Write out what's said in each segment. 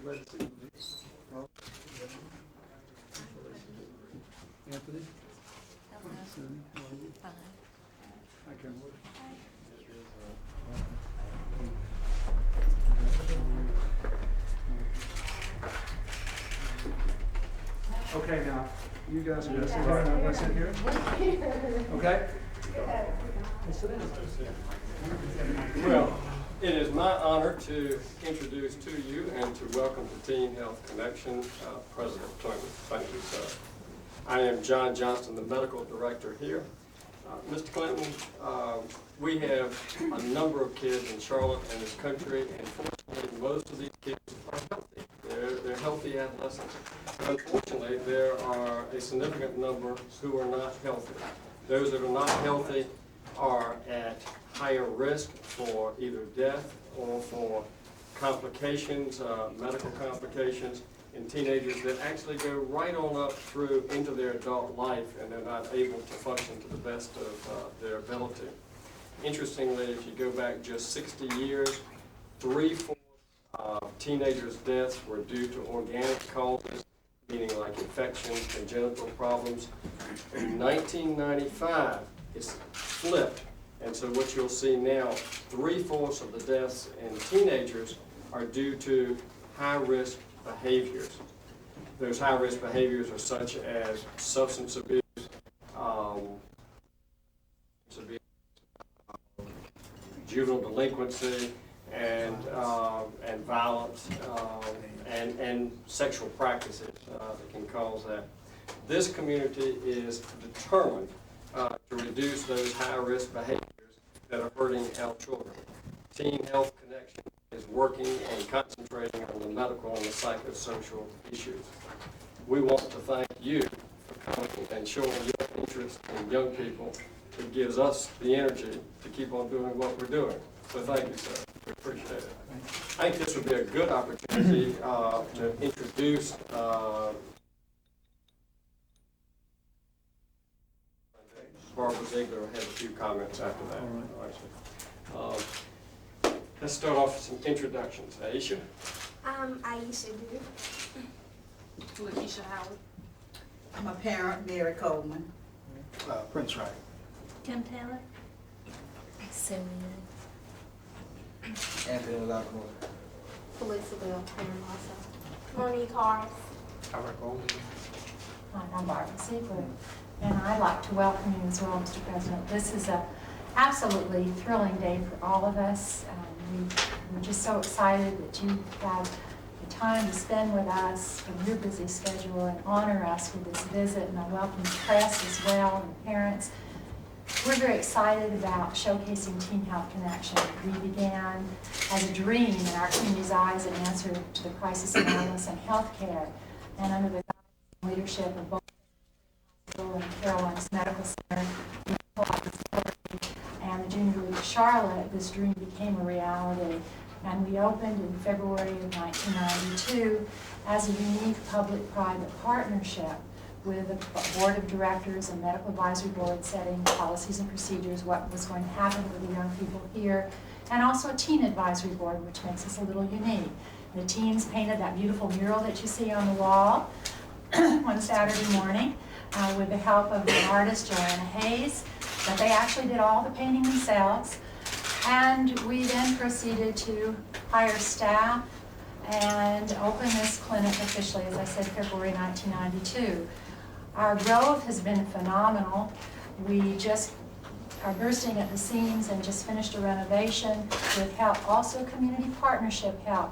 Anthony? Hello. Fine. I can work. Okay, now, you guys are going to sit here, and I'm going to sit here. Okay? Well, it is my honor to introduce to you and to welcome to Teen Health Connection, President Clinton. Thank you, sir. I am John Johnston, the medical director here. Mr. Clinton, we have a number of kids in Charlotte and this country, and fortunately, most of these kids are healthy. They're healthy adolescents. Unfortunately, there are a significant number who are not healthy. Those that are not healthy are at higher risk for either death or for complications, medical complications in teenagers that actually go right on up through into their adult life, and they're not able to function to the best of their ability. Interestingly, if you go back just 60 years, 3/4 of teenagers' deaths were due to organic causes, meaning like infections, congenital problems. In 1995, it's flipped. And so what you'll see now, 3/4 of the deaths in teenagers are due to high-risk behaviors. Those high-risk behaviors are such as substance abuse, juvenile delinquency, and violence, and sexual practices that can cause that. This community is determined to reduce those high-risk behaviors that are hurting our children. Teen Health Connection is working and concentrating on the medical and the psychosocial issues. We want to thank you for coming and showing your interest in young people. It gives us the energy to keep on doing what we're doing. So thank you, sir. We appreciate it. I think this would be a good opportunity to introduce Barbara Ziegler. Will have a few comments after that. All right. Let's start off with some introductions. Aisha? Aisha do. Lakeisha Howard. I'm a parent, Mary Coleman. Prince Wright. Kim Taylor. Simeon. Anthony Lockmore. Felissa Bell Turner also. Monique Harris. Albert Goldie. Hi, I'm Barbara Ziegler, and I'd like to welcome you as well, Mr. President. This is a absolutely thrilling day for all of us. We're just so excited that you have the time to spend with us from your busy schedule and honor us with this visit, and I welcome the press as well and parents. We're very excited about showcasing Teen Health Connection. We began as a dream in our community's eyes in answer to the crisis in adolescent health care, and under the guidance and leadership of both and Caroline's Medical Center, and the Junior League of Charlotte, this dream became a reality. And we opened in February of 1992 as a unique public-private partnership with a board of directors and medical advisory board setting policies and procedures, what was going to happen with the young people here, and also a teen advisory board, which makes us a little unique. The teens painted that beautiful mural that you see on the wall one Saturday morning with the help of the artist Joanna Hayes, but they actually did all the painting themselves. And we then proceeded to hire staff and open this clinic officially, as I said, February 1992. Our growth has been phenomenal. We just are bursting at the seams and just finished a renovation with help, also community partnership help.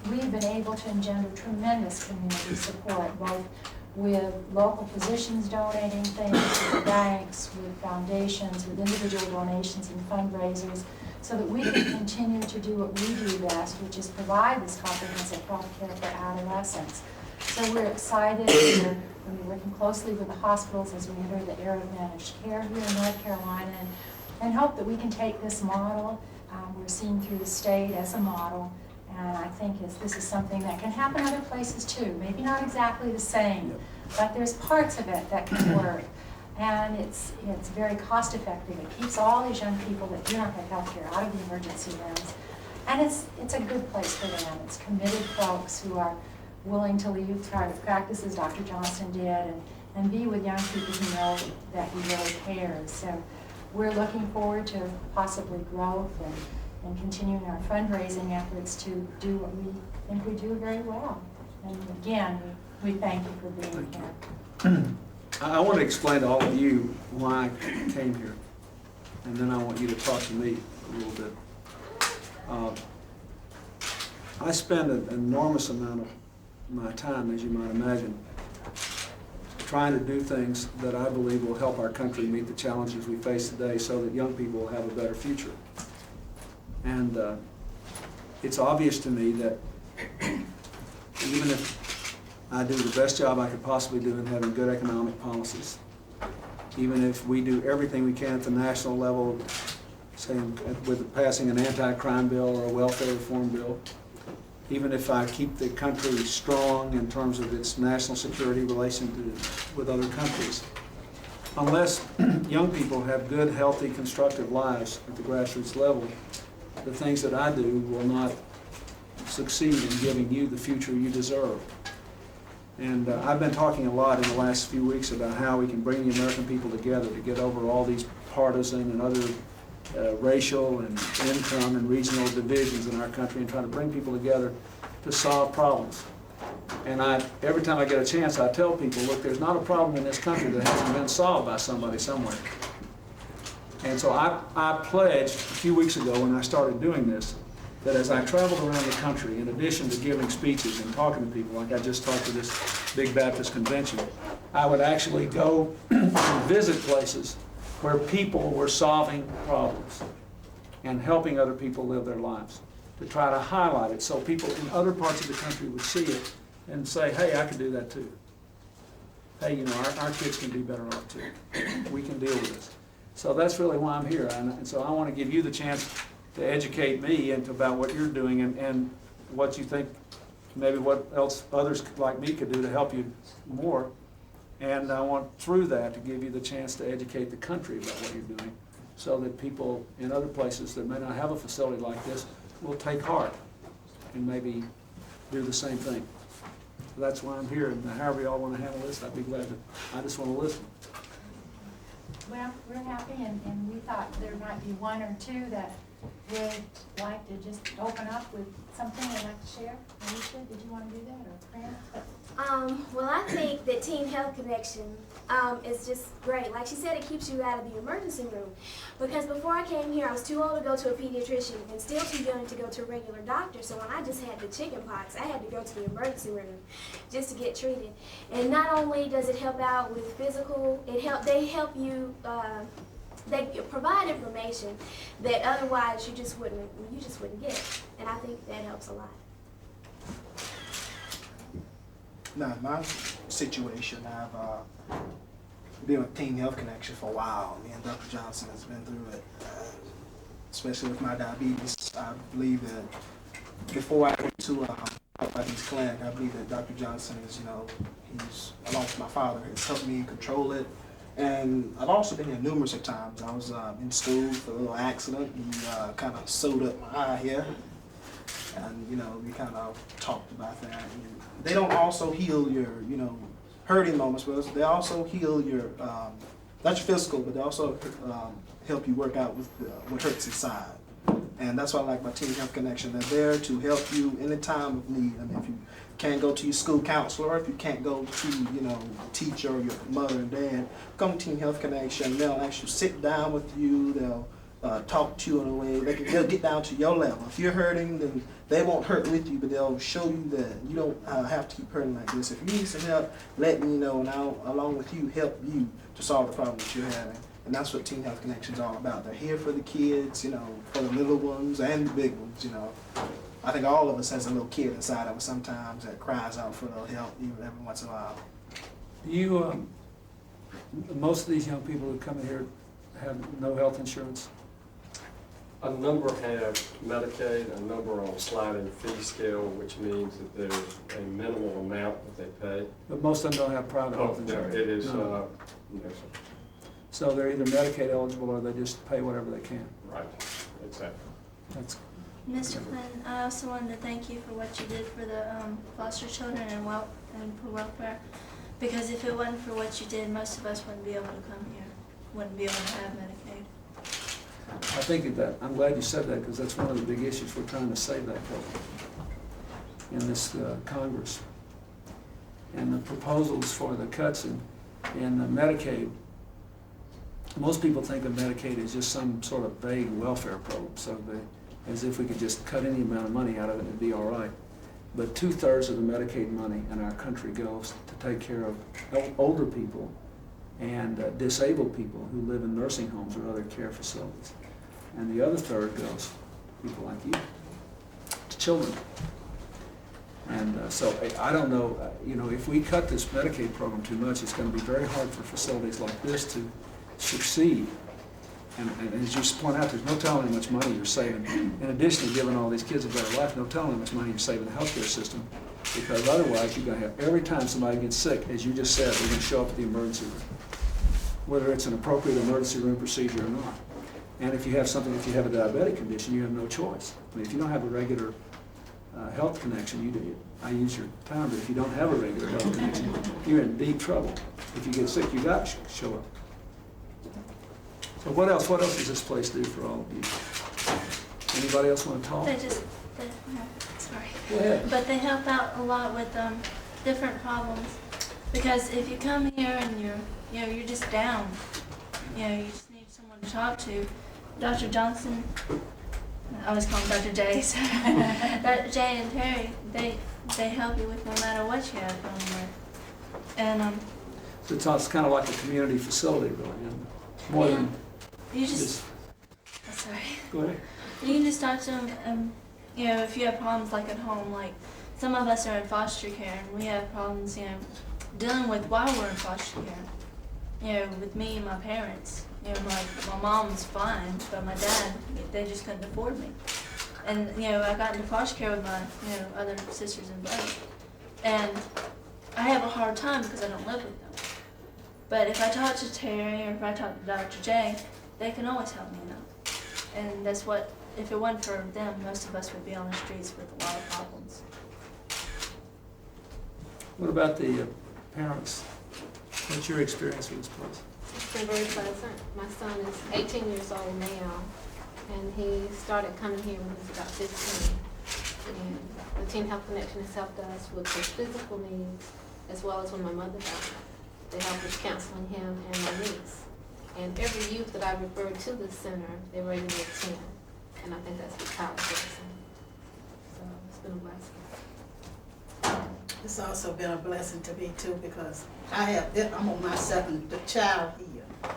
We've been able to engender tremendous community support, both with local physicians donating things, with banks, with foundations, with individual donations and fundraisers, so that we can continue to do what we do best, which is provide this comprehensive health care for adolescents. So we're excited. We're working closely with the hospitals as we enter the era of managed care here in North Carolina, and hope that we can take this model. We're seen through the state as a model, and I think this is something that can happen other places too. Maybe not exactly the same, but there's parts of it that can work. And it's very cost effective. It keeps all these young people that do not have health care out of the emergency rooms. And it's a good place for them. It's committed folks who are willing to leave private practice, as Dr. Johnston did, and be with young people who know that he really cares. So we're looking forward to possibly growth and continuing our fundraising efforts to do what we think we do very well. And again, we thank you for being here. I want to explain to all of you why I came here, and then I want you to talk to me a little bit. I spend an enormous amount of my time, as you might imagine, trying to do things that I believe will help our country meet the challenges we face today so that young people will have a better future. And it's obvious to me that even if I do the best job I could possibly do in having good economic policies, even if we do everything we can at the national level, say with passing an anti-crime bill or a welfare reform bill, even if I keep the country strong in terms of its national security relation with other countries, unless young people have good, healthy, constructive lives at the grassroots level, the things that I do will not succeed in giving you the future you deserve. And I've been talking a lot in the last few weeks about how we can bring the American people together to get over all these partisan and other racial and income and regional divisions in our country and try to bring people together to solve problems. And every time I get a chance, I tell people, look, there's not a problem in this country that hasn't been solved by somebody somewhere. And so I pledged a few weeks ago when I started doing this, that as I traveled around the country, in addition to giving speeches and talking to people, like I just talked to this big Baptist convention, I would actually go and visit places where people were solving problems and helping other people live their lives, to try to highlight it so people in other parts of the country would see it and say, hey, I can do that too. Hey, you know, our kids can do better off too. We can deal with this. So that's really why I'm here. And so I want to give you the chance to educate me about what you're doing and what you think, maybe what else others like me could do to help you more. And I want, through that, to give you the chance to educate the country about what you're doing so that people in other places that may not have a facility like this will take heart and maybe do the same thing. So that's why I'm here, and however y'all want to handle this, I'd be glad to. I just want to listen. Well, we're happy, and we thought there might be one or two that would like to just open up with something they'd like to share. Alicia, did you want to do that, or Fran? Well, I think that Teen Health Connection is just great. Like she said, it keeps you out of the emergency room. Because before I came here, I was too old to go to a pediatrician and still too young to go to a regular doctor. So when I just had the chicken pox, I had to go to the emergency room just to get treated. And not only does it help out with physical, they help you. They provide information that otherwise you just wouldn't get, and I think that helps a lot. Now, my situation, I've been with Teen Health Connection for a while. Me and Dr. Johnson has been through it, especially with my diabetes. I believe that before I went to diabetes clinic, I believe that Dr. Johnson is, he's, along with my father, has helped me control it. And I've also been here numerous of times. I was in school for a little accident and kind of sewed up my eye here. And, we kind of talked about that. And they don't also heal your, hurting moments, but they also heal your, not your physical, but they also help you work out with what hurts inside. And that's why I like my Teen Health Connection. They're there to help you in a time of need. I mean, if you can't go to your school counselor, if you can't go to, a teacher or your mother and dad, come to Teen Health Connection. They'll actually sit down with you. They'll talk to you in a way. They'll get down to your level. If you're hurting, then they won't hurt with you, but they'll show you that you don't have to keep hurting like this. If you need some help, let me know, and I'll, along with you, help you to solve the problem that you're having. And that's what Teen Health Connection is all about. They're here for the kids, for the little ones and the big ones, I think all of us has a little kid inside of us sometimes that cries out for a little help, even every once in a while. You, most of these young people who come in here have no health insurance? A number have Medicaid, a number are on sliding fee scale, which means that there's a minimal amount that they pay. But most of them don't have private health No, insurance? it is, No. no, sir. So they're either Medicaid eligible or they just pay whatever they can? Right, exactly. That's, Mr. Flynn, I also wanted to thank you for what you did for the foster children and for welfare. Because if it wasn't for what you did, most of us wouldn't be able to come here, wouldn't be able to have Medicaid. I think that, I'm glad you said that, because that's one of the big issues. We're trying to save that program in this Congress. And the proposals for the cuts in Medicaid, most people think of Medicaid as just some sort of vague welfare program, so as if we could just cut any amount of money out of it and it'd be all right. But 2/3 of the Medicaid money in our country goes to take care of older people and disabled people who live in nursing homes or other care facilities. And the other third goes to people like you, to children. And so I don't know, if we cut this Medicaid program too much, it's going to be very hard for facilities like this to succeed. And as you point out, there's no telling how much money you're saving. In addition to giving all these kids a better life, no telling how much money you're saving the healthcare system. Because otherwise, you're going to have, every time somebody gets sick, as you just said, they're going to show up at the emergency room, whether it's an appropriate emergency room procedure or not. And if you have a diabetic condition, you have no choice. I mean, if you don't have a regular health connection, you do. I use your time, but if you don't have a regular health connection, you're in deep trouble. If you get sick, you got to show up. So what else does this place do for all of you? Anybody else want to talk? Sorry. Go ahead. But they help out a lot with different problems. Because if you come here and you're just down, you just need someone to talk to. Dr. Johnson, I always call him Dr. J. So Dr. J and Terry, they help you with no matter what you have going with. And So it's kind of like a community facility, really, more than you just. Sorry. Go ahead. You can just talk to them, if you have problems like at home, like some of us are in foster care and we have problems, dealing with while we're in foster care. With me and my parents. My mom's fine, but my dad, they just couldn't afford me. And, I got into foster care with my, other sisters and brothers. And I have a hard time because I don't live with them. But if I talk to Terry or if I talk to Dr. J, they can always help me out. And that's what, if it wasn't for them, most of us would be on the streets with a lot of problems. What about the parents? What's your experience with this place? It's been very pleasant. My son is 18 years old now, and he started coming here when he was about 15. And the Teen Health Connection has helped us with his physical needs, as well as when my mother died. They helped with counseling him and my niece. And every youth that I referred to this center, they were able to attend. And I think that's the power blessing. So it's been a blessing. It's also been a blessing to me too, because I'm on my second child here,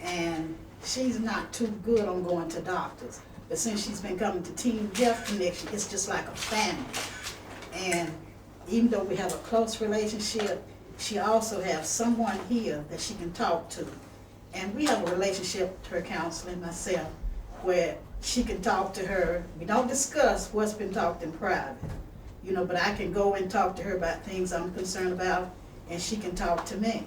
and she's not too good on going to doctors. But since she's been coming to Teen Health Connection, it's just like a family. And even though we have a close relationship, she also has someone here that she can talk to. And we have a relationship, her counseling, myself, where she can talk to her. We don't discuss what's been talked in private, but I can go and talk to her about things I'm concerned about, and she can talk to me.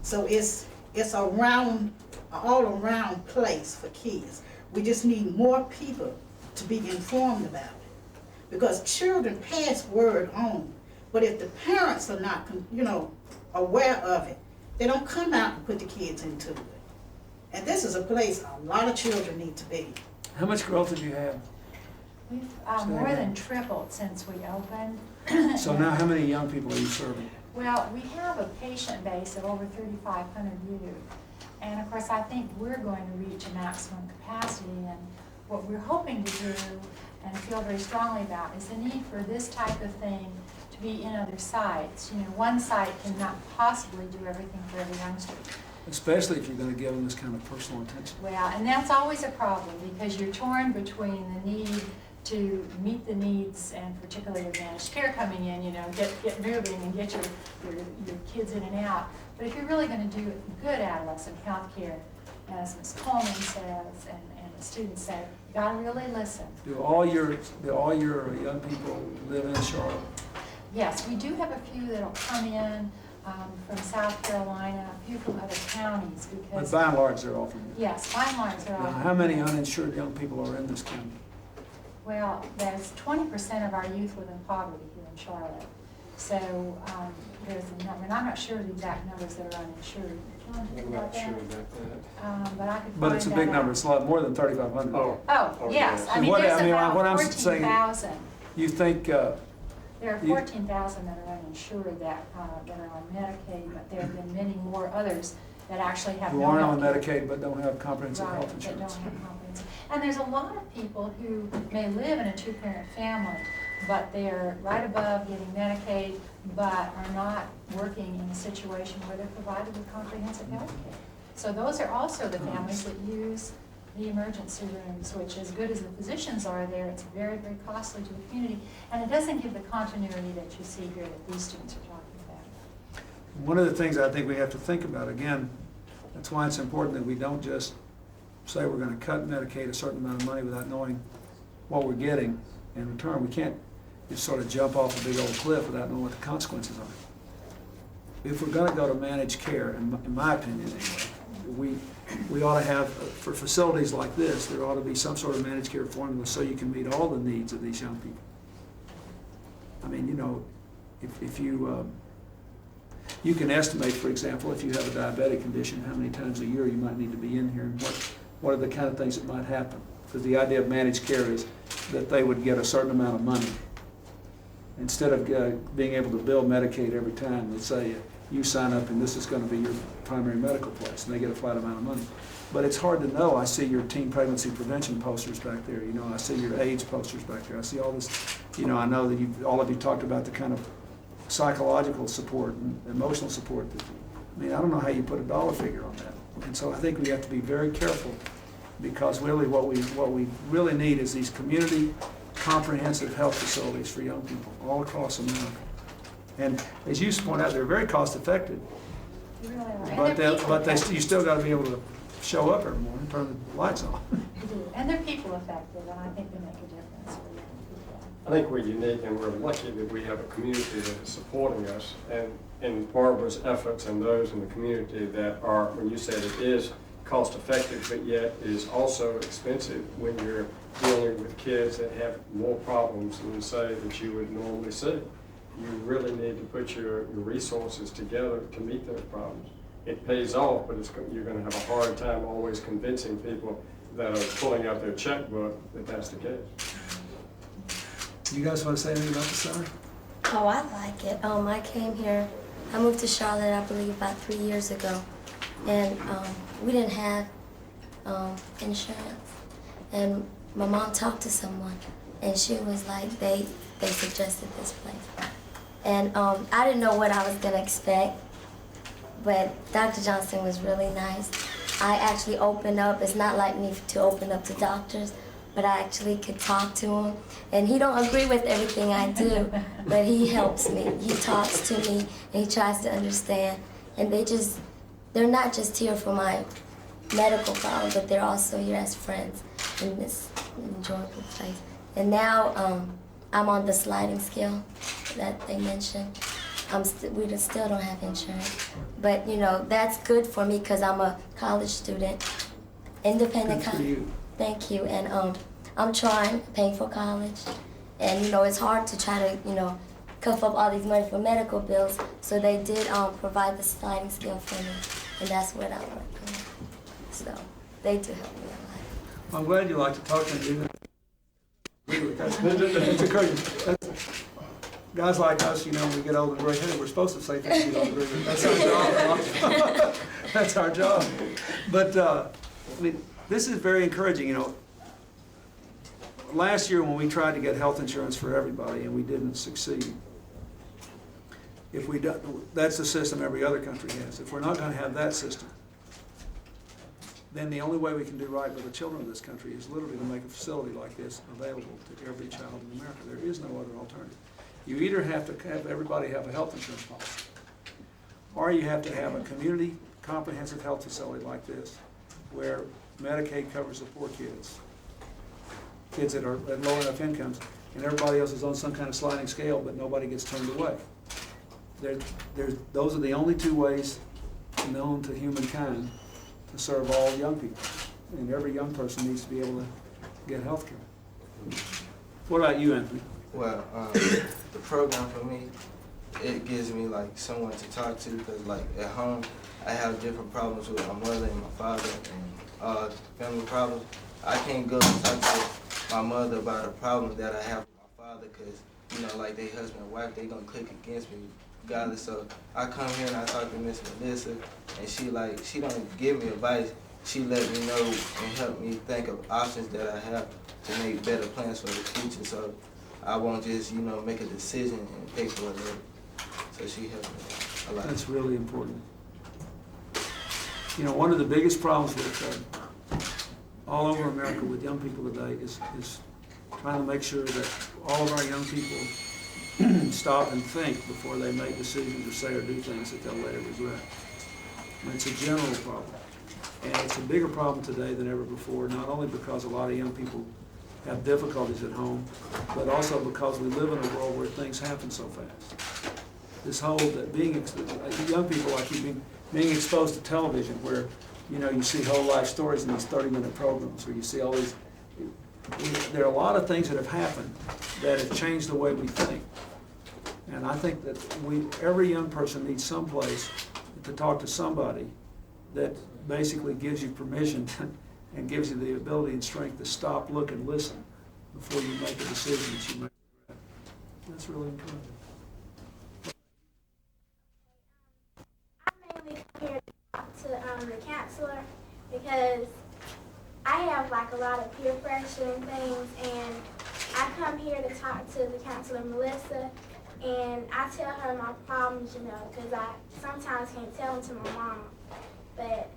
So it's all around place for kids. We just need more people to be informed about it, because children pass word on. But if the parents are not, aware of it, they don't come out and put the kids into it. And this is a place a lot of children need to be. How much growth have you had? We've more than tripled since we opened. So now how many young people are you serving? Well, we have a patient base of over 3,500 youth. And of course, I think we're going to reach a maximum capacity. And what we're hoping to do and feel very strongly about is the need for this type of thing to be in other sites. One site cannot possibly do everything for every youngster. Especially if you're going to give them this kind of personal attention. Well, and that's always a problem, because you're torn between the need to meet the needs, and particularly your managed care coming in, get moving and get your kids in and out. But if you're really going to do good adolescent health care, as Ms. Coleman says and the students say, you got to really listen. Do all your young people live in Charlotte? Yes, we do have a few that'll come in from South Carolina, a few from other counties, because... But by and large, they're all from here. Yes, by and large, they're all... Now, how many uninsured young people are in this county? Well, there's 20% of our youth live in poverty here in Charlotte. So there's a number, and I'm not sure the exact numbers that are uninsured. I'm not sure about that. But I could But it's a find big that number, out. it's a lot more than 3,500. Oh, Oh, yes, I mean, What- there's I mean, about what I'm saying- 14,000. You think, There are You- 14,000 that are uninsured that are on Medicaid, but there have been many more others that actually have who no aren't on health care. Medicaid but don't have comprehensive Right, health that don't insurance? have comprehensive. And there's a lot of people who may live in a two-parent family, but they're right above getting Medicaid, but are not working in a situation where they're provided with comprehensive health care. So those are also the families that use the emergency rooms, which as good as the physicians are there, it's very, very costly to the community. And it doesn't give the continuity that you see here that these students are talking about. One of the things I think we have to think about, again, that's why it's important that we don't just say we're gonna cut Medicaid a certain amount of money without knowing what we're getting in return. We can't just sort of jump off a big old cliff without knowing what the consequences are. If we're gonna go to managed care, in my opinion anyway, we ought to have, for facilities like this, there ought to be some sort of managed care formula so you can meet all the needs of these young people. I mean, you know, if you, you can estimate, for example, if you have a diabetic condition, how many times a year you might need to be in here, and what are the kind of things that might happen. Because the idea of managed care is that they would get a certain amount of money. Instead of being able to bill Medicaid every time, let's say you sign up and this is going to be your primary medical place, and they get a flat amount of money. But it's hard to know. I see your teen pregnancy prevention posters back there. You know, I see your AIDS posters back there. I see all this. You know, I know that all of you talked about the kind of psychological support and emotional support. I mean, I don't know how you put a dollar figure on that. And so I think we have to be very careful, because really what we really need is these community comprehensive health facilities for young people all across America. And as you point out, they're very cost effective. Really are. And But they're they, people but they, effective. you still got to be able to show up every morning, turn the lights on. You do. And they're people effective, and I think they make a difference for young people. I think we're unique and we're lucky that we have a community that is supporting us, and in Barbara's efforts and those in the community that are, when you said it is cost effective, but yet is also expensive when you're dealing with kids that have more problems than say that you would normally see. You really need to put your resources together to meet those problems. It pays off, but you're going to have a hard time always convincing people that are pulling out their checkbook that that's the case. You guys want to say anything about the center? Oh, I like it. I came here, I moved to Charlotte, I believe, about 3 years ago. And we didn't have insurance. And my mom talked to someone, and she was like, they suggested this place. And I didn't know what I was going to expect, but Dr. Johnson was really nice. I actually opened up. It's not like me to open up to doctors, but I actually could talk to him. And he don't agree with everything I do, but he helps me. He talks to me, and he tries to understand. And they're not just here for my medical problem, but they're also here as friends in this enjoyable place. And now I'm on the sliding scale that they mentioned. We still don't have insurance, but you know that's good for me because I'm a college student, independent. Good for you. Thank you, and I'm trying, paying for college, and you know it's hard to try to cough up all these money for medical bills. So they did provide the sliding scale for me, and that's what I'm working on. So they do help me a lot. I'm glad you like to talk to me. It's encouraging. Guys like us, when we get old and gray-headed, we're supposed to say things we don't agree with. That's our job. That's our job. But I mean, this is very encouraging. Last year when we tried to get health insurance for everybody and we didn't succeed, that's the system every other country has. If we're not going to have that system, then the only way we can do right with the children of this country is literally to make a facility like this available to every child in America. There is no other alternative. You either have to have everybody have a health insurance policy, or you have to have a community comprehensive health facility like this, where Medicaid covers the poor kids that are at low enough incomes, and everybody else is on some kind of sliding scale, but nobody gets turned away. Those are the only two ways known to humankind to serve all young people, and every young person needs to be able to get health care. What about you, Anthony? Well, the program for me, it gives me like someone to talk to, because like at home, I have different problems with my mother and my father and family problems. I can't go and talk to my mother about a problem that I have with my father, because, you know, like they husband and wife, they gonna click against me regardless. So I come here and I talk to Miss Melissa, and she don't give me advice. She let me know and help me think of options that I have to make better plans for the future. So I won't just, you know, make a decision and pay for it later. So she helped me a lot. That's really important. You know, one of the biggest problems with all over America with young people today is trying to make sure that all of our young people stop and think before they make decisions or say or do things that they'll later regret. And it's a general problem. And it's a bigger problem today than ever before, not only because a lot of young people have difficulties at home, but also because we live in a world where things happen so fast. This whole, that young people, I keep being exposed to television where, you know, you see whole life stories in these 30-minute programs, or you see all these, there are a lot of things that have happened that have changed the way we think. And I think that every young person needs some place to talk to somebody that basically gives you permission and gives you the ability and strength to stop, look, and listen before you make a decision that you make regret. That's really important. I mainly come here to talk to the counselor because I have like a lot of peer pressure and things, and I come here to talk to the counselor, Melissa, and I tell her my problems, you know, because I sometimes can't tell them to my mom. But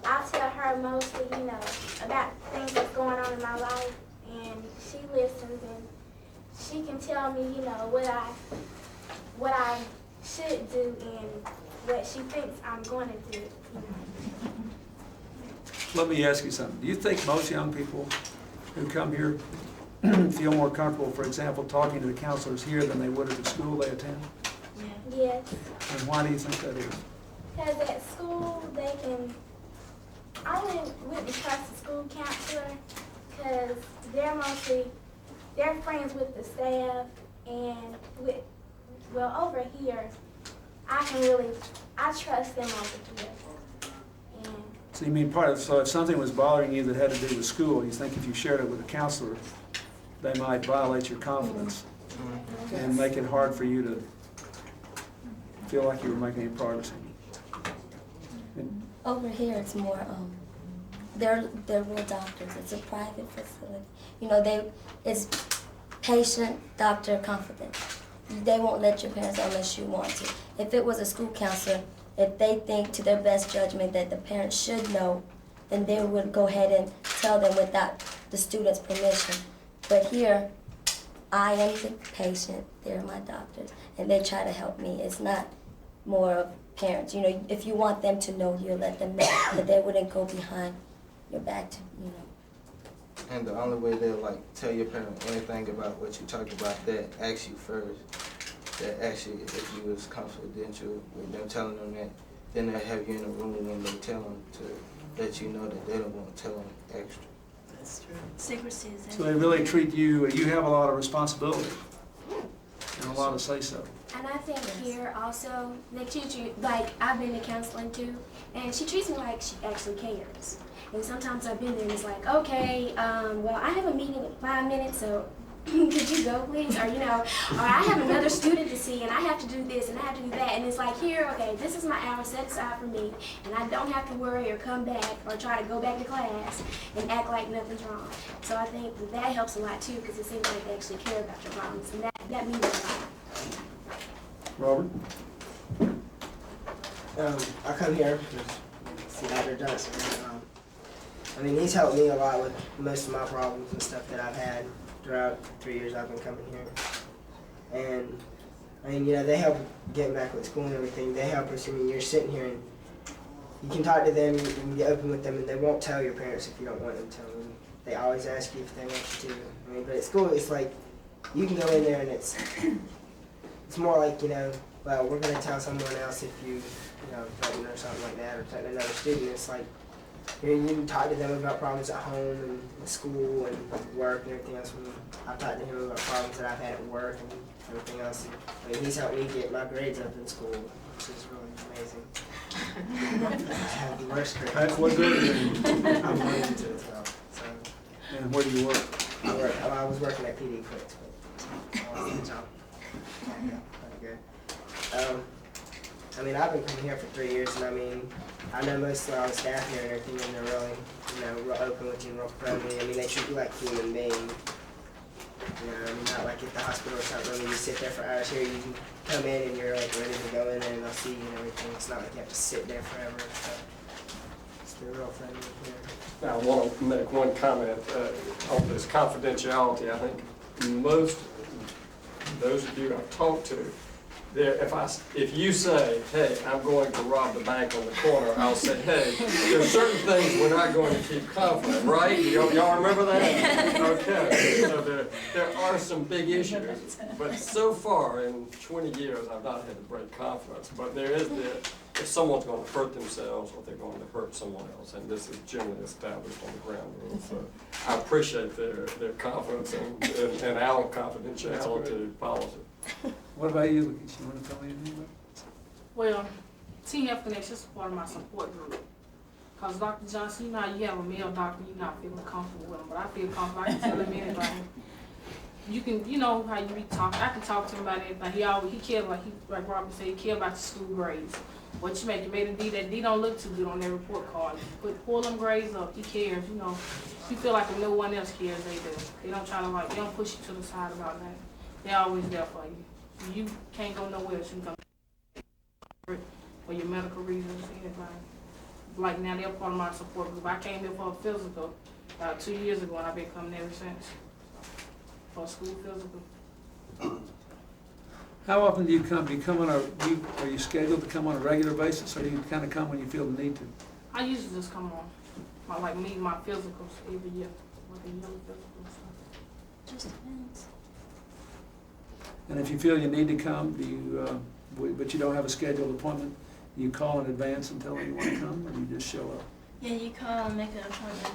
I tell her mostly, you know, about things that's going on in my life, and she listens, and she can tell me, you know, what I should do and what she thinks I'm going to do. You know. Let me ask you something. Do you think most young people who come here feel more comfortable, for example, talking to the counselors here than they would at the school they attend? Yeah. Yes. And why do you think that is? Because at school, I wouldn't trust the school counselor because they're friends with the staff, and over here, I trust them over here. And So you mean so if something was bothering you that had to do with school, you think if you shared it with a counselor, they might violate your confidence and make it hard for you to feel like you were making any progress? Over here, it's more, they're real doctors. It's a private facility. You know, it's patient, doctor, confident. They won't let your parents out unless you want to. If it was a school counselor, if they think to their best judgment that the parents should know, then they would go ahead and tell them without the student's permission. But here, I am the patient, they're my doctors, and they try to help me. It's not more of parents. You know, if you want them to know, you let them know, but they wouldn't go behind your back to, you know. And the only way they'll like tell your parent anything about what you talked about, that ask you first. That actually, if you was confidential with them telling them that, then they'll have you in a room when they tell them to let you know that they don't want to tell them extra. That's true. Secrecy is So they really treat you have a lot of responsibility and a lot of say-so. And I think here also, they treat you, like, I've been to counseling too, and she treats me like she actually cares. And sometimes I've been there and it's like, okay, well, I have a meeting in 5 minutes, so could you go please? Or, you know, or I have another student to see and I have to do this and I have to do that. And it's like, here, okay, this is my hour set aside for me, and I don't have to worry or come back or try to go back to class and act like nothing's wrong. So I think that helps a lot too, because it seems like they actually care about your problems, and that means a lot. Robert? I come here to Dr. Johnson. I mean, he's helped me a lot with most of my problems and stuff that I've had throughout the 3 years I've been coming here. And, I mean, you know, they help get back with school and everything. They help us. I mean, you're sitting here and you can talk to them, you can get open with them, and they won't tell your parents if you don't want them to. And they always ask you if they want you to. I mean, but at school, it's like, you can go in there and it's more like, you know, well, we're going to tell someone else if you know, threaten or something like that, or threaten another student. It's like, you talk to them about problems at home and school and work and everything else. I've talked to him about problems that I've had at work and everything else. I mean, he's helped me get my grades up in school, which is really amazing. I have the worst grades. What grade are you in? I'm going into it as well. So And where do you work? I was working at PD Quicks, but I lost that job. Yeah, pretty good. I mean, I've been coming here for 3 years, and I mean, I know most of all the staff here and everything, and they're really, real open with you and real friendly. I mean, they treat you like a human being. I mean, not like at the hospital or something. I mean, you sit there for hours here, you can come in and you're like ready to go in there and they'll see you and everything. It's not like you have to sit there forever. So they're real friendly here. Now, I want to make one comment on this confidentiality. I think most, those of you I've talked to, if you say, hey, I'm going to rob the bank on the corner, I'll say, hey, there's certain things we're not going to keep confident, right? Y'all remember that? Okay, so there are some big issues, but so far in 20 years, I've not had to break confidence, but there is if someone's going to hurt themselves or they're going to hurt someone else, and this is generally established on the ground rules. So I appreciate their confidence in our confidentiality policy. What about you, Lucas? You want to tell me anything about it? Well, Teen Health Connection is part of my support group. Because Dr. Johnson, you know how you have a male doctor, you're not feeling comfortable with him, but I feel comfortable. I can tell him anything. You can, you know how you be talking. I can talk to him about anything. He cares, like Robert said, he cares about the school grades. What you made a D, that D don't look too good on their report card. Pull them grades up, he cares, He feel like if no one else cares, they do. They don't try to they don't push you to the side about that. They're always there for you. You can't go nowhere else. You can come for your medical reasons, anything. Like now, they're part of my support group. I came here for a physical about 2 years ago, and I've been coming ever since for a school physical. How often do you come? Do you come on are you scheduled to come on a regular basis, or do you kind of come when you feel the need to? I usually just come on, my physicals every year, like a yearly physicals. Just depends. And if you feel you need to come, but you don't have a scheduled appointment, do you call in advance and tell them you want to come, or do you just show up? Yeah, you call and make an appointment.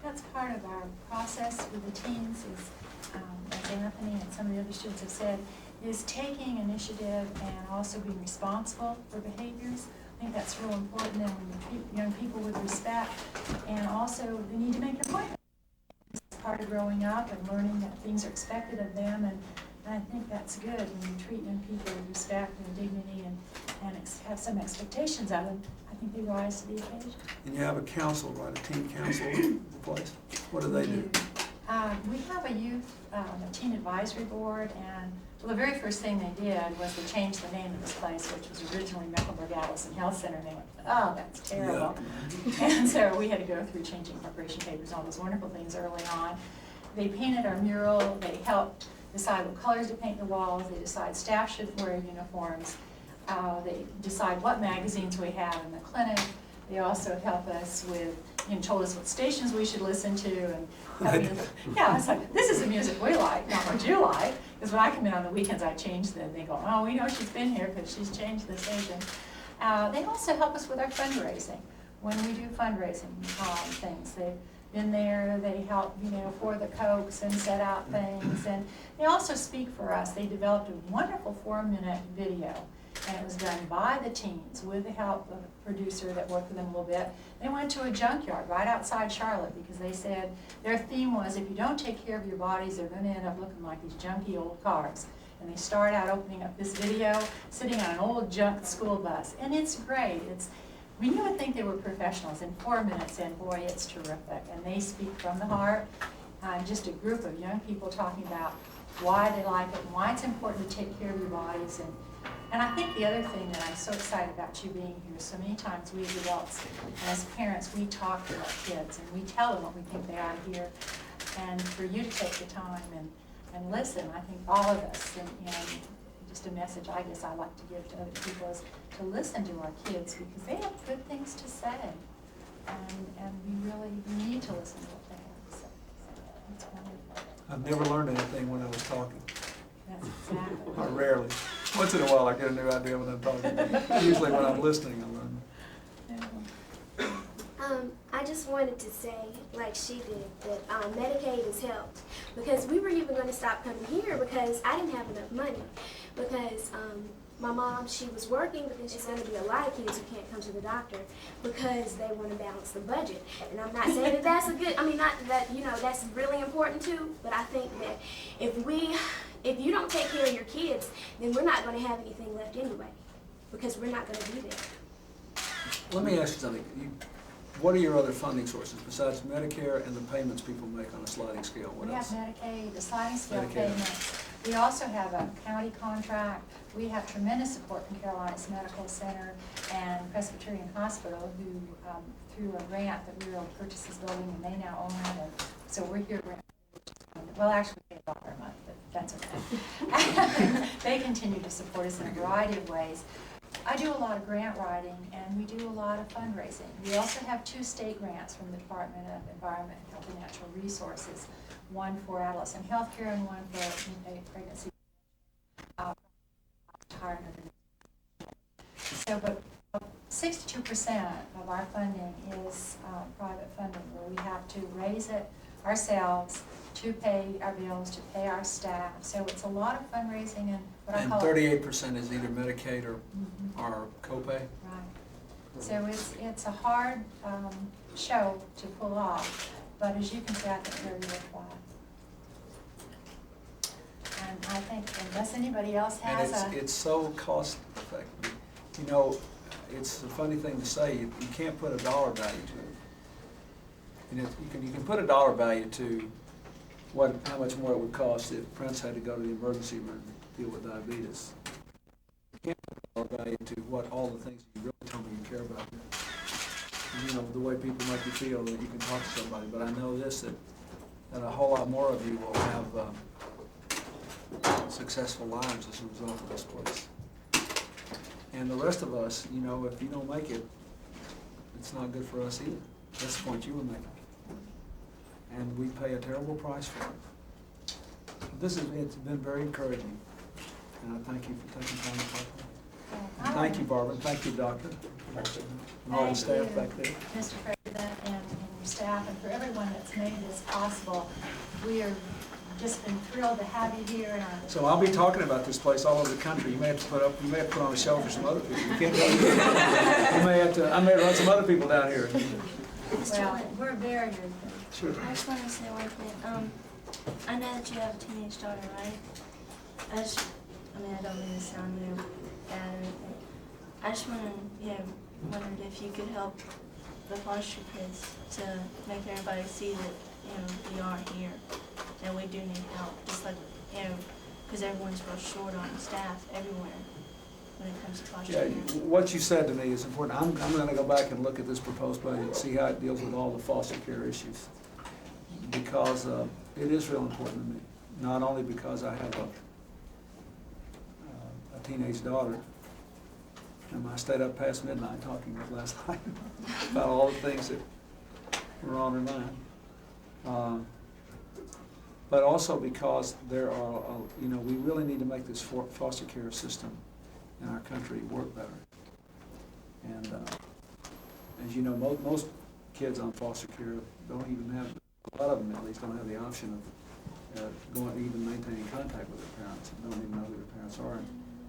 That's part of our process with the teens is, as Anthony and some of the other students have said, is taking initiative and also being responsible for behaviors. I think that's real important, and when you treat young people with respect, and also they need to make an appointment. It's part of growing up and learning that things are expected of them, and I think that's good when you treat young people with respect and dignity and have some expectations of them. I think they rise to the occasion. And you have a council, right? A teen council in place. What do they do? We have a youth, a teen advisory board, and well, the very first thing they did was to change the name of this place, which was originally Mecklenburg-Allison Health Center, and they went, oh, that's terrible. Yeah. And so we had to go through changing corporation papers, all those wonderful things early on. They painted our mural, they helped decide what colors to paint the walls, they decide staff should wear uniforms, they decide what magazines we have in the clinic. They also help us with, told us what stations we should listen to, and yeah, it's like, this is the music we like, not what you like. Because when I come in on the weekends, I change them. They go, oh, we know she's been here because she's changed the station. They also help us with our fundraising. When we do fundraising things, they've been there, they help, for the Cokes and set out things. And they also speak for us. They developed a wonderful 4-minute video. And it was done by the teens with the help of a producer that worked with them a little bit. They went to a junkyard right outside Charlotte because they said their theme was, if you don't take care of your bodies, they're going to end up looking like these junky old cars. And they start out opening up this video, sitting on an old junk school bus. And it's great. We would think they were professionals. In 4 minutes, and boy, it's terrific. And they speak from the heart. Just a group of young people talking about why they like it and why it's important to take care of your bodies. And I think the other thing that I'm so excited about you being here, so many times we as adults and as parents, we talk to our kids and we tell them what we think they ought to hear. And for you to take the time and listen, I think all of us, and just a message I guess I like to give to other people is to listen to our kids because they have good things to say. And we need to listen to what they have to say. So it's wonderful. I've never learned anything when I was talking. That's exactly. Or rarely. Once in a while I get a new idea when I'm talking. Usually when I'm listening, I'm learning. Yeah. just wanted to say, like she did, that Medicaid has helped. Because we were even going to stop coming here because I didn't have enough money. Because my mom, she was working, but then she's going to be a lot of kids who can't come to the doctor because they want to balance the budget. And I'm not saying that that's a good, I mean, not that, you know, that's really important too, but I think that if you don't take care of your kids, then we're not going to have anything left anyway, because we're not going to be there. Let me ask you something. What are your other funding sources besides Medicare and the payments people make on a sliding scale? What We have else? Medicaid, the sliding scale Medicaid. payments. We also have a county contract. We have tremendous support from Carolinas Medical Center and Presbyterian Hospital, who, through a grant that we were able to purchase this building, and they now own it. And so we're here. Well, actually, we pay $1 a month, but that's okay. They continue to support us in a variety of ways. I do a lot of grant writing, and we do a lot of fundraising. We also have 2 state grants from the Department of Environment, Health, and Natural Resources, one for adolescent health care and one for pregnancy. So, but 62% of our funding is private funding, where we have to raise it ourselves to pay our bills, to pay our staff. So it's a lot of fundraising and what I And call 38% is either Medicaid or copay? Right. So it's a hard show to pull off, but as you can see, I think very worthwhile. And I think unless anybody else has And it's so cost effective. You know, it's a funny thing to say, you can't put a dollar value to it. And you can put a dollar value to how much more it would cost if Prince had to go to the emergency room to deal with diabetes. You can't put a dollar value to what all the things you really tell me you care about. And, you know, the way people make you feel that you can talk to somebody. But I know this, that a whole lot more of you will have successful lives as a result of this place. And the rest of us, you know, if you don't make it, it's not good for us either. That's the point you were making. And we pay a terrible price for it. It's been very encouraging. And I thank you for taking time to talk to me. And thank you, Barbara. Thank you, Doctor. And all the staff back there. Mr. President, and your staff, and for everyone that's made this possible. We are just been thrilled to have you here. And So I'll be talking about this place all over the country. You may have to put on a show for some other people. You can't go here. I may run some other people down here. well, we're very good. Sure. I just want to say one thing. I know that you have a teenage daughter, right? I don't mean to sound bad or anything. I just wondered if you could help the foster kids to make everybody see that, we are here and we do need help. Just like, because everyone's real short on staff everywhere when it comes to foster care. What you said to me is important. I'm going to go back and look at this proposed budget and see how it deals with all the foster care issues. Because it is real important to me. Not only because I have a teenage daughter, and I stayed up past midnight talking with last night about all the things that were on her mind. But also because there are, we really need to make this foster care system in our country work better. And as you know, most kids on foster care don't even have, a lot of them at least don't have the option of even maintaining contact with their parents and don't even know who their parents are. And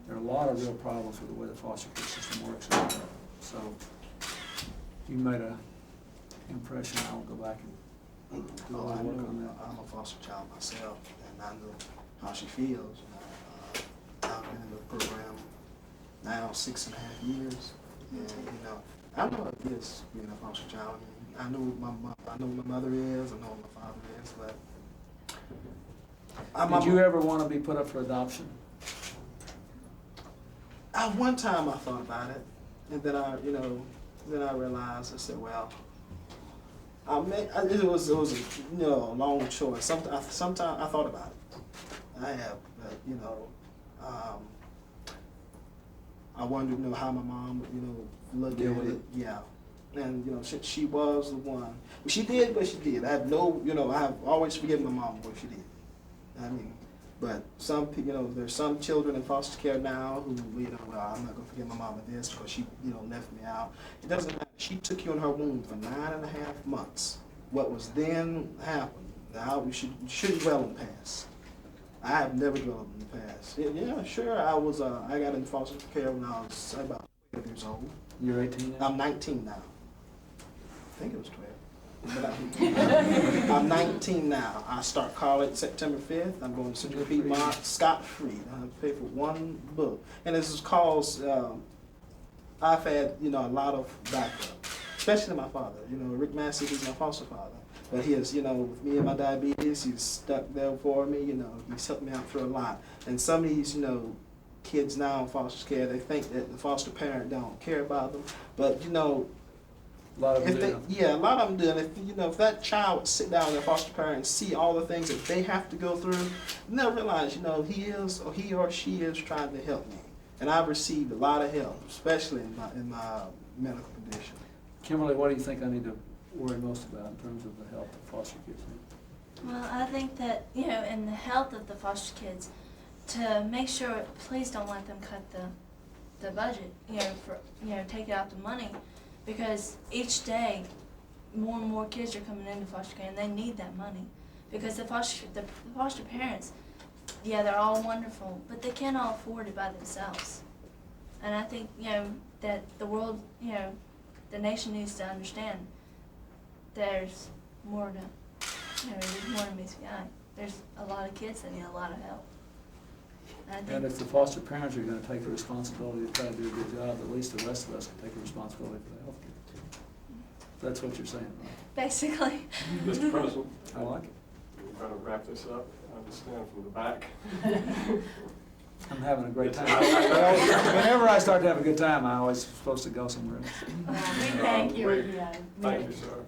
there are a lot of real problems with the way the foster care system works. So you made an impression. I'll go back and do a lot of work on that. I'm a foster child myself, and I know how she feels. I've been in the program now 6.5 years, and I know what it is being a foster child. I know what my mother is, I know what my father is, but Did you ever want to be put up for adoption? At one time I thought about it, and then I realized, I said, well, it was a long choice. Sometimes I thought about it. I have, but I wondered, how my mom would, look Deal at with it. it. Yeah, and she was the one. She did what she did. I have I have always forgiven my mom for what she did. I mean, But some, there's some children in foster care now who, well, I'm not gonna forget my mama this because she, left me out. It doesn't matter. She took you in her womb for 9.5 months. What was then happened. Now you shouldn't dwell in the past. I have never dwelled in the past. Yeah, sure. I got in foster care when I was about 12 years old. You're 18 now? I'm 19 now. I think it was 12. But I'm 19 now. I start college September 5th. I'm going to Central Piedmont scot-free. I have to pay for one book. And this is cause I've had, a lot of backup, especially my father. Rick Massey, he's my foster father. But he has, with me and my diabetes, he's stuck there for me. He's helped me out through a lot. And some of these, kids now in foster care, they think that the foster parent don't care about them. But, A lot of them do. a lot of them do. And if that child would sit down with their foster parent and see all the things that they have to go through, they'll realize, he or she is trying to help me. And I've received a lot of help, especially in my medical condition. Kimberly, what do you think I need to worry most about in terms of the help that foster kids need? Well, I think that, in the health of the foster kids, to make sure, please don't let them cut the budget, take out the money, because each day more and more kids are coming into foster care and they need that money, because the foster parents, they're all wonderful, but they can't all afford it by themselves. And I think, that the world, the nation needs to understand there's more to, there's more to meets the eye. There's a lot of kids that need a lot of help. And if the foster parents are going to take the responsibility to try to do a good job, at least the rest of us can take the responsibility for the health care. That's what you're saying, right? Basically. Mr. President, I like it. we're going to wrap this up. I understand from the back. I'm having a great time. Whenever I start to have a good time, I always supposed to go somewhere else. We thank you again. Thank you, sir.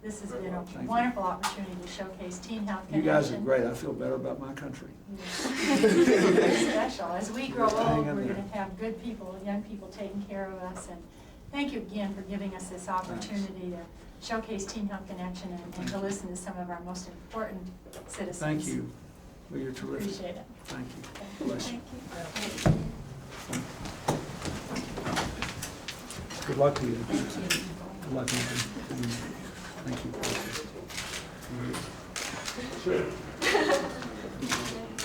This has Very been a much. Thank you. wonderful opportunity to showcase Teen Health You Connection. guys are great. I feel better about my country. Very special. As we grow Hang old, in we're there. going to have good people, young people taking care of us. And thank you again for giving us this opportunity to showcase Teen Health Connection and to listen to some of our most important citizens. Thank you. Well, you're terrific. Appreciate it. Thank you. Bless you. Thank you. Good luck to you. Good luck to you. Thank you.